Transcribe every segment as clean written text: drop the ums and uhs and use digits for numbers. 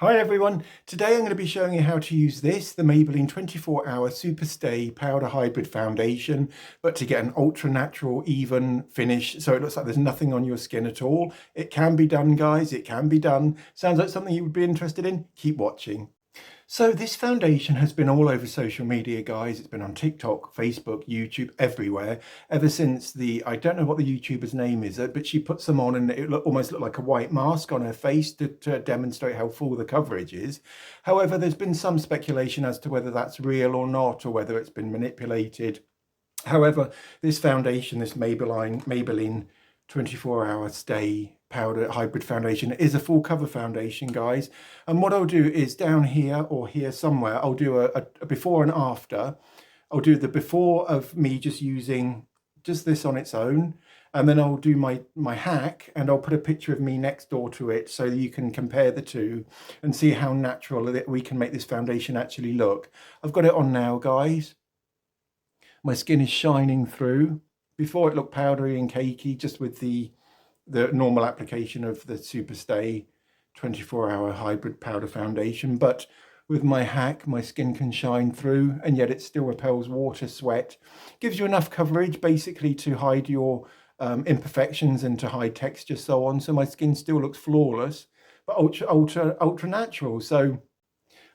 Hi everyone, today I'm going to be showing you how to use this, the Maybelline 24-hour Superstay Powder Hybrid Foundation, but to get an ultra natural, even finish, so it looks like there's nothing on your skin at all. It can be done, guys, it can be done. Sounds like something you would be interested in? Keep watching. So this foundation has been all over social media, guys. It's been on TikTok, Facebook, YouTube, everywhere, ever since I don't know what the YouTuber's name is, but she put some on and it almost looked like a white mask on her face to demonstrate how full the coverage is. However, there's been some speculation as to whether that's real or not, or whether it's been manipulated. However, this foundation, this Maybelline 24-hour stay powder hybrid foundation is a full cover foundation, guys. And what I'll do is down here or here somewhere, I'll do a before and after. I'll do the before of me just using just this on its own, and then I'll do my hack and I'll put a picture of me next door to it so that you can compare the two and see how natural that we can make this foundation actually look. I've got it on now, guys. My skin is shining through. Before it looked powdery and cakey just with the normal application of the Superstay 24-hour hybrid powder foundation, but with my hack my skin can shine through and yet it still repels water, sweat, gives you enough coverage basically to hide your imperfections and to hide texture, so on. So my skin still looks flawless but ultra natural. So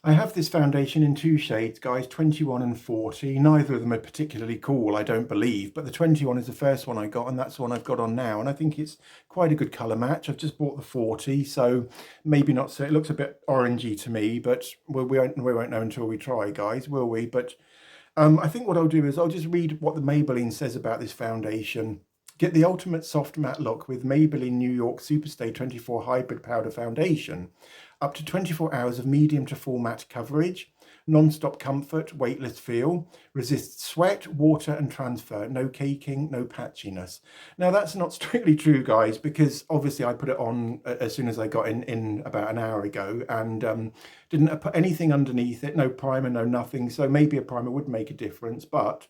I have this foundation in two shades, guys, 21 and 40. Neither of them are particularly cool, I don't believe, but the 21 is the first one I got, and that's the one I've got on now, and I think it's quite a good colour match. I've just bought the 40, so maybe not so. It looks a bit orangey to me, but we won't know until we try, guys, will we? But I think what I'll do is I'll just read what the Maybelline says about this foundation. Get the ultimate soft matte look with Maybelline New York Superstay 24 Hybrid Powder Foundation. Up to 24 hours of medium to full matte coverage, non-stop comfort, weightless feel, resists sweat, water and transfer, no caking, no patchiness. Now that's not strictly true, guys, because obviously I put it on as soon as I got in about an hour ago, and didn't put anything underneath it, no primer, no nothing, so maybe a primer would make a difference, but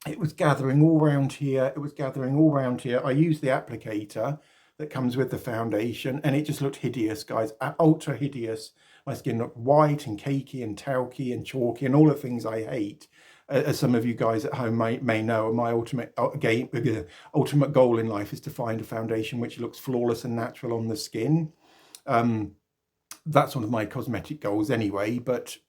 it was gathering all around here. It was gathering all around here. I used the applicator that comes with the foundation and it just looked hideous, guys, ultra hideous. My skin looked white and cakey and talky and chalky and all the things I hate. As some of you guys at home may know, my ultimate goal in life is to find a foundation which looks flawless and natural on the skin. That's one of my cosmetic goals anyway,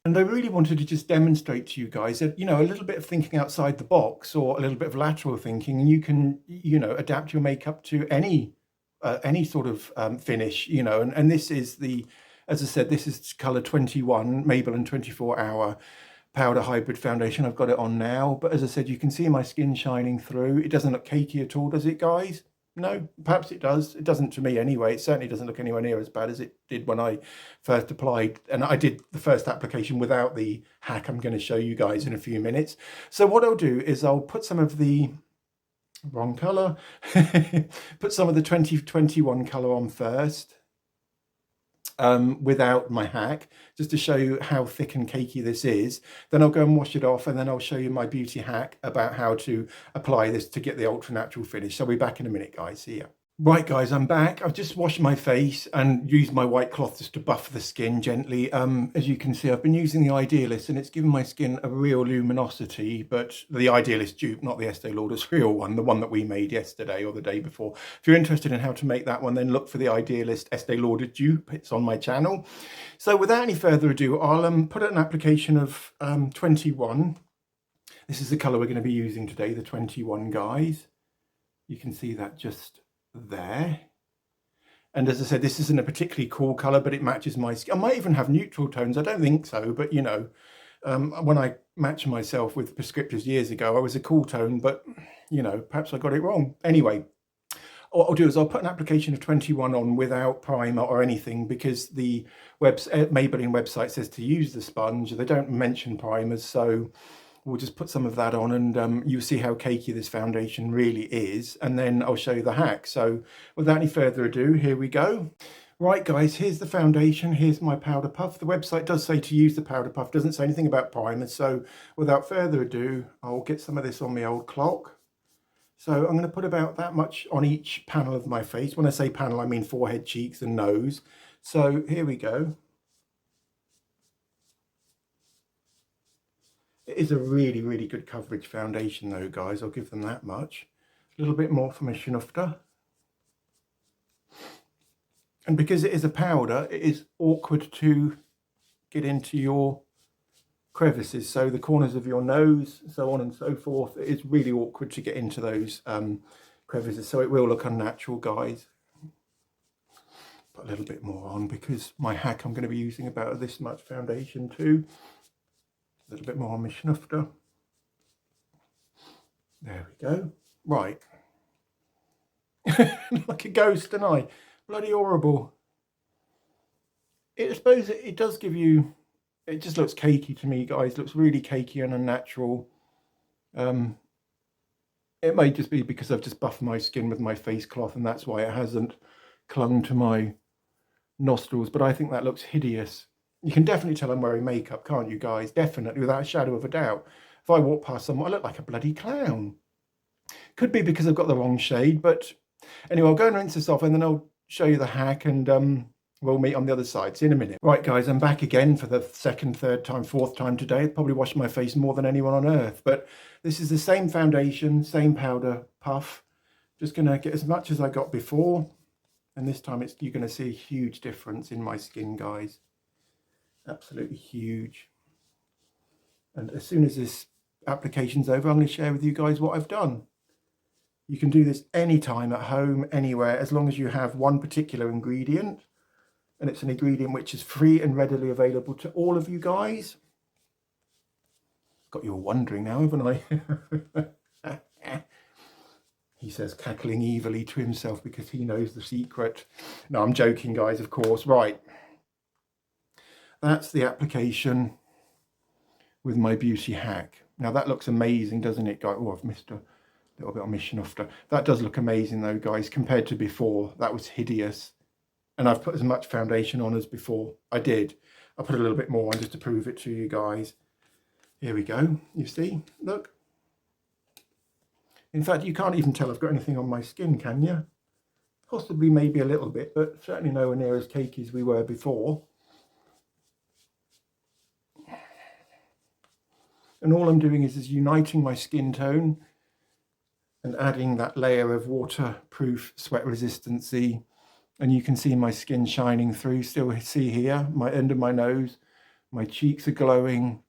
and I really wanted to just demonstrate to you guys that, you know, a little bit of thinking outside the box or a little bit of lateral thinking, and you can, you know, adapt your makeup to any sort of finish, you know, and this is as I said, this is color 21, Maybelline 24-hour powder hybrid foundation. I've got it on now, but as I said, you can see my skin shining through. It doesn't look cakey at all, does it, guys? No, perhaps it does. It doesn't to me anyway. It certainly doesn't look anywhere near as bad as it did when I first applied. And I did the first application without the hack I'm going to show you guys in a few minutes. So what I'll do is I'll put some of the wrong color, put some of the 2021 color on first. Without my hack, just to show you how thick and cakey this is. Then I'll go and wash it off, and then I'll show you my beauty hack about how to apply this to get the ultra natural finish. So I'll be back in a minute, guys. See ya. Right, guys, I'm back. I've just washed my face and used my white cloth just to buff the skin gently. As you can see, I've been using the Idealist and it's given my skin a real luminosity, but the Idealist dupe, not the Estee Lauder's real one, the one that we made yesterday or the day before. If you're interested in how to make that one, then look for the Idealist Estee Lauder dupe. It's on my channel. So without any further ado, I'll put an application of 21. This is the color we're going to be using today, the 21, guys. You can see that just there, and as I said, this isn't a particularly cool color, but it matches my skin. I might even have neutral tones. I don't think so, but you know, when I matched myself with prescriptors years ago, I was a cool tone, but you know, perhaps I got it wrong. Anyway, what I'll do is I'll put an application of 21 on without primer or anything, because the Maybelline website says to use the sponge. They don't mention primers, so we'll just put some of that on, and you'll see how cakey this foundation really is, and then I'll show you the hack. So without any further ado, here we go. Right, guys, here's the foundation. Here's my powder puff. The website does say to use the powder puff, doesn't say anything about primers. So without further ado, I'll get some of this on my old clock. So I'm going to put about that much on each panel of my face. When I say panel, I mean forehead, cheeks and nose. So here we go. It is a really, really good coverage foundation though, guys. I'll give them that much. A little bit more from a Schnufter. And because it is a powder, it is awkward to get into your crevices, so the corners of your nose, so on and so forth. It is really awkward to get into those crevices, so it will look unnatural, guys. Put a little bit more on because my hack, I'm going to be using about this much foundation too. A little bit more on my Schnufter. There we go. Right. Like a ghost, don't I? Bloody horrible. I suppose it does give you, it just looks cakey to me, guys. It looks really cakey and unnatural. It may just be because I've just buffed my skin with my face cloth and that's why it hasn't clung to my nostrils, but I think that looks hideous. You can definitely tell I'm wearing makeup, can't you, guys? Definitely, without a shadow of a doubt. If I walk past someone, I look like a bloody clown. Could be because I've got the wrong shade, but anyway, I'll go and rinse this off and then I'll show you the hack and we'll meet on the other side. See you in a minute. Right, guys, I'm back again for the second, third time, fourth time today. I've probably washed my face more than anyone on earth, but this is the same foundation, same powder puff. Just going to get as much as I got before. And this time you're going to see a huge difference in my skin, guys. Absolutely huge. And as soon as this application's over, I'm going to share with you guys what I've done. You can do this anytime at home, anywhere, as long as you have one particular ingredient. And it's an ingredient which is free and readily available to all of you guys. Got you all wondering now, haven't I? He says, cackling evilly to himself because he knows the secret. No, I'm joking, guys, of course. Right. That's the application with my beauty hack. Now, that looks amazing, doesn't it, guys? Oh, I've missed a little bit on my Schnufter. That does look amazing, though, guys, compared to before. That was hideous. And I've put as much foundation on as before. I did. I put a little bit more on just to prove it to you guys. Here we go. You see? Look. In fact, you can't even tell I've got anything on my skin, can you? Possibly maybe a little bit, but certainly nowhere near as cakey as we were before. And all I'm doing is uniting my skin tone and adding that layer of waterproof, sweat resistancy. And you can see my skin shining through. Still see here, my end of my nose, my cheeks are glowing,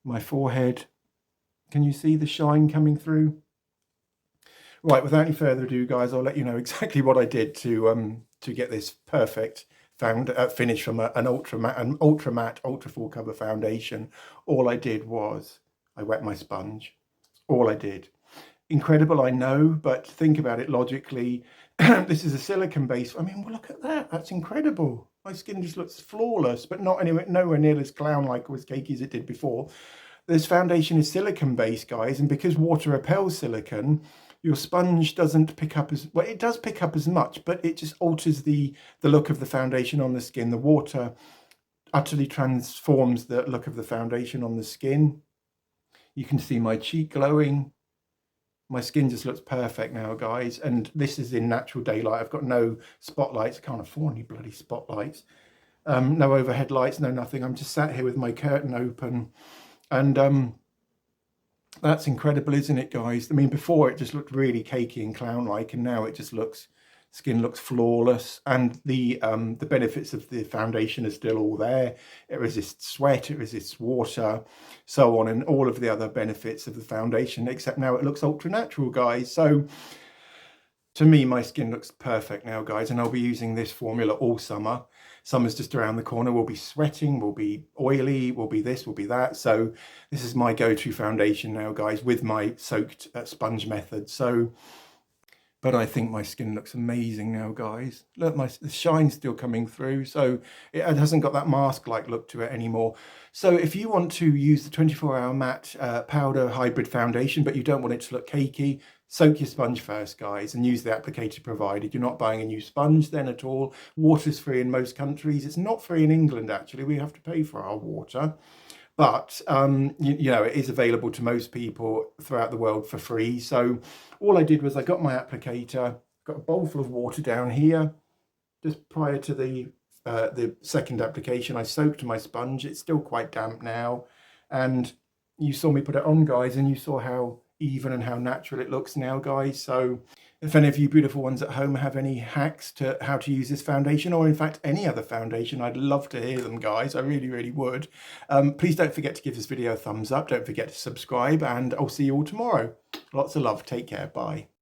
my forehead. Can you see the shine coming through? Right, without any further ado, guys, I'll let you know exactly what I did to get this perfect finish from an ultra matte, ultra full cover foundation. All I did was I wet my sponge. All I did. Incredible, I know, but think about it logically. This is a silicone base. I mean, well, look at that. That's incredible. My skin just looks flawless, but nowhere near as clown-like or as cakey as it did before. This foundation is silicone based, guys, and because water repels silicone, your sponge doesn't pick up as well. It does pick up as much, but it just alters the look of the foundation on the skin. The water utterly transforms the look of the foundation on the skin. You can see my cheek glowing. My skin just looks perfect now, guys, and this is in natural daylight. I've got no spotlights. I can't afford any bloody spotlights. No overhead lights, no nothing. I'm just sat here with my curtain open. And that's incredible, isn't it, guys? I mean, before it just looked really cakey and clown-like, and now it just skin looks flawless. And the benefits of the foundation are still all there. It resists sweat, it resists water, so on, and all of the other benefits of the foundation, except now it looks ultra natural, guys. So to me, my skin looks perfect now, guys, and I'll be using this formula all summer. Summer's just around the corner. We'll be sweating, we'll be oily, we'll be this, we'll be that. So this is my go-to foundation now, guys, with my soaked sponge method. So, but I think my skin looks amazing now, guys. Look, the shine's still coming through. So it hasn't got that mask-like look to it anymore. So if you want to use the 24-hour matte powder hybrid foundation, but you don't want it to look cakey, soak your sponge first, guys, and use the applicator provided. You're not buying a new sponge then at all. Water's free in most countries. It's not free in England, actually. We have to pay for our water. But, you know, it is available to most people throughout the world for free. So all I did was I got my applicator, got a bowl full of water down here. Just prior to the second application, I soaked my sponge. It's still quite damp now. And you saw me put it on, guys, and you saw how even and how natural it looks now, guys. So if any of you beautiful ones at home have any hacks to how to use this foundation, or in fact any other foundation, I'd love to hear them, guys. I really, really would. Please don't forget to give this video a thumbs up. Don't forget to subscribe, and I'll see you all tomorrow. Lots of love. Take care. Bye.